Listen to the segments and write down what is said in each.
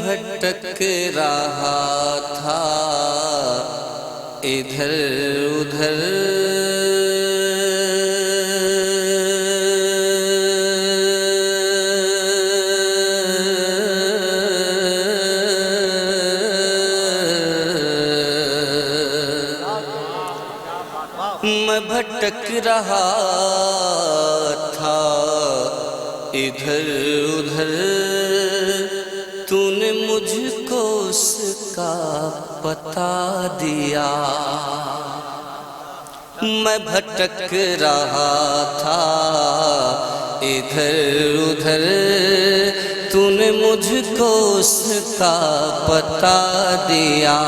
بھٹک رہا تھا ادھر ادھر، میں بھٹک رہا تھا ادھر ادھر، تو نے مجھ کو اس کا پتا دیا۔ میں بھٹک رہا تھا ادھر ادھر، تو نے مجھ کو اس کا پتا دیا۔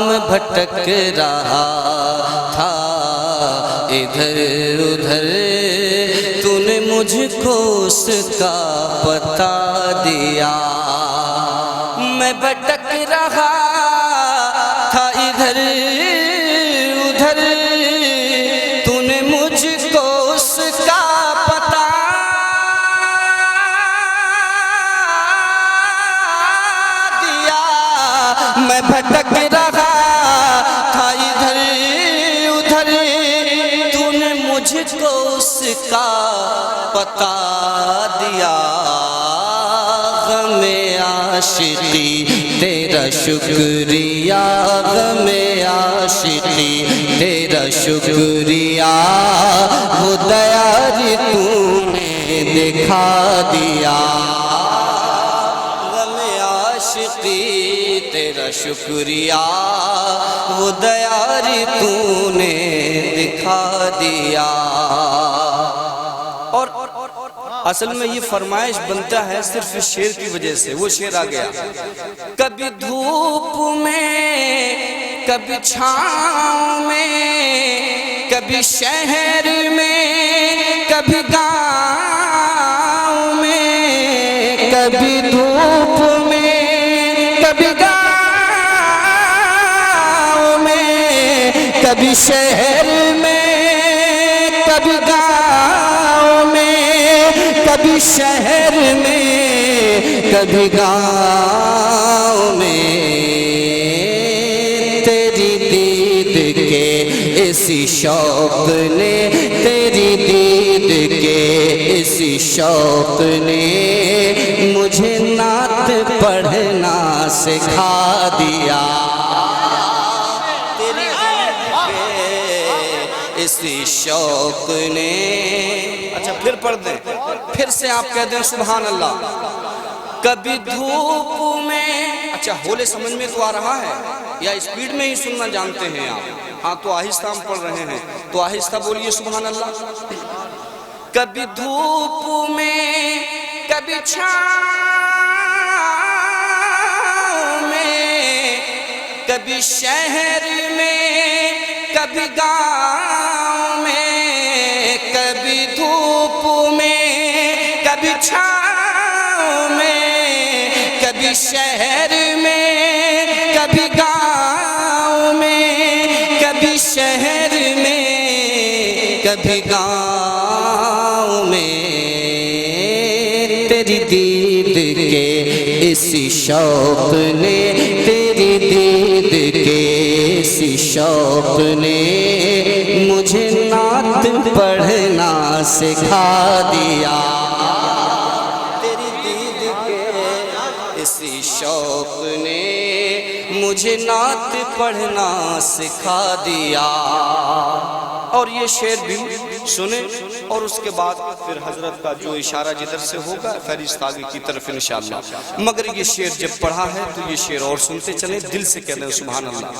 میں بھٹک رہا تھا ادھر ادھر، تو نے مجھ کو اس کا پتا دیا۔ میں بھٹک رہا تھا ادھر ادھر، تو نے مجھ کو اس کا پتا دیا۔ میں بھٹک رہا تھا ادھر ادھر، تو نے مجھ کو اس کا پتا دیا۔ غم عاشقی تیرا شکریہ، غم عاشقی تیرا شکریہ، وہ دیاری تو نے دکھا دیا۔ غم عاشقی تیرا شکریہ، وہ دیاری تو نے دکھا دیا۔ اور اصل میں یہ فرمائش بنتا ہے صرف اس شعر کی وجہ سے، وہ شعر آ گیا۔ کبھی دھوپ میں، کبھی چھاؤں میں، کبھی شہر میں، کبھی گاؤں میں، کبھی دھوپ میں، کبھی گاؤں میں، کبھی شہر میں، کبھی گاؤں میں، کبھی شہر میں، کبھی گاؤں میں، تیری دید کے اسی شوق نے، تیری دید کے اسی شوق نے مجھے نعت پڑھنا سکھا دیا۔ تیری دید کے اسی شوق نے، اچھا پھر پڑھ دیں، پھر سے آپ کہہ دیں سبحان اللہ۔ کبھی دھوپ میں، اچھا ہولے سمجھ میں تو آ رہا ہے یا اسپیڈ میں ہی سننا جانتے ہیں آپ؟ ہاں تو آہستہ ہم پڑھ رہے ہیں تو آہستہ بولیے سبحان اللہ۔ کبھی دھوپ میں، کبھی چھاؤں میں، کبھی شہر میں، کبھی گاؤں میں، کبھی دھوپ میں، کبھی چھاؤں میں، کبھی شہر میں، کبھی گاؤں میں، کبھی شہر میں، کبھی گاؤں میں، تیری دید کے اسی شوق نے، تیری دید کے اسی شوق نے مجھے نعت پڑھنا سکھا دیا۔ تیری دید کے اسی شوق نے مجھے نعت پڑھنا سکھا دیا۔ اور یہ شعر بھی سنیں اور اس کے بعد پھر حضرت کا جو اشارہ جدھر سے ہوگا فہرست آگے کی طرف انشاءاللہ۔ مگر یہ شعر جب پڑھا ہے تو یہ شعر اور سنتے چلیں، دل سے کہہ دیں سبحان اللہ۔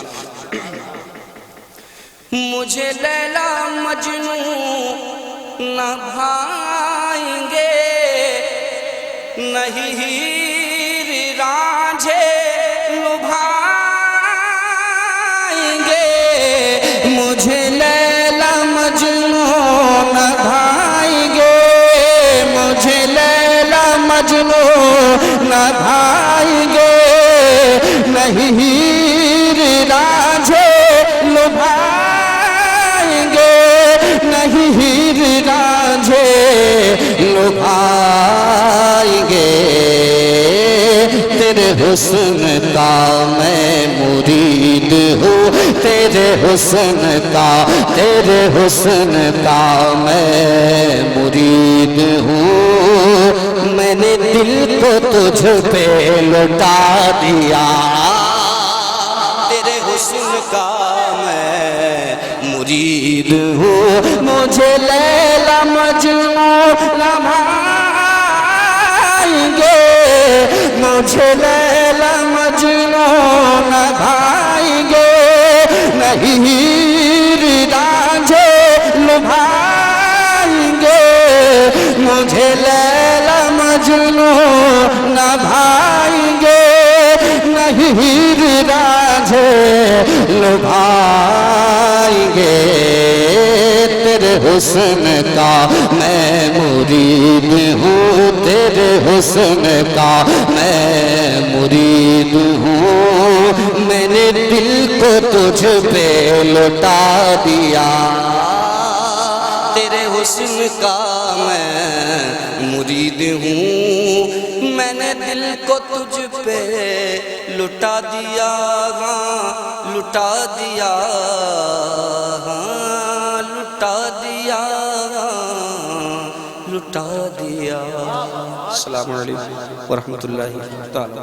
مجھے لیلا مجنوں نہ بھائیں گے، نہیں ہیر رانجھے لبھائیں گے۔ مجھے لیلا مجنوں نہ بھائیں گے، مجھے لیلا مجنوں نہ بھائیں گے، نہیں ہیر رانجھے لبھائیں گے، نہیں ہیر رانجھے لبھائیں گے۔ تیرے حسن کا میں مرید ہوں، تیرے حسن کا میں مرید ہوں، میں نے دل کو تجھ پہ لوٹا دیا، تیرے حسن کا میں مرید ہوں، مجھے لیلا مجنوں نہ بھائیں گے، مجھے لیلا مجنوں نہ بھائیں گے، نہیں رانجھے لبھائیں گے، مجھے لیلا مجنوں نہ بھائیں گے، نہیں رانجھے لبھائیں گے، تیرے حسن کا میں مرید ہوں، تیرے حسن کا میں مرید ہوں، میں نے دل کو تجھ پہ لوٹا دیا، تیرے حسن کا میں مرید ہوں، میں نے دل کو تجھ پہ لٹا دیا، لٹا دیا، لٹا دیا، لٹا دیا۔ السلام علیکم ورحمۃ اللہ تعالی۔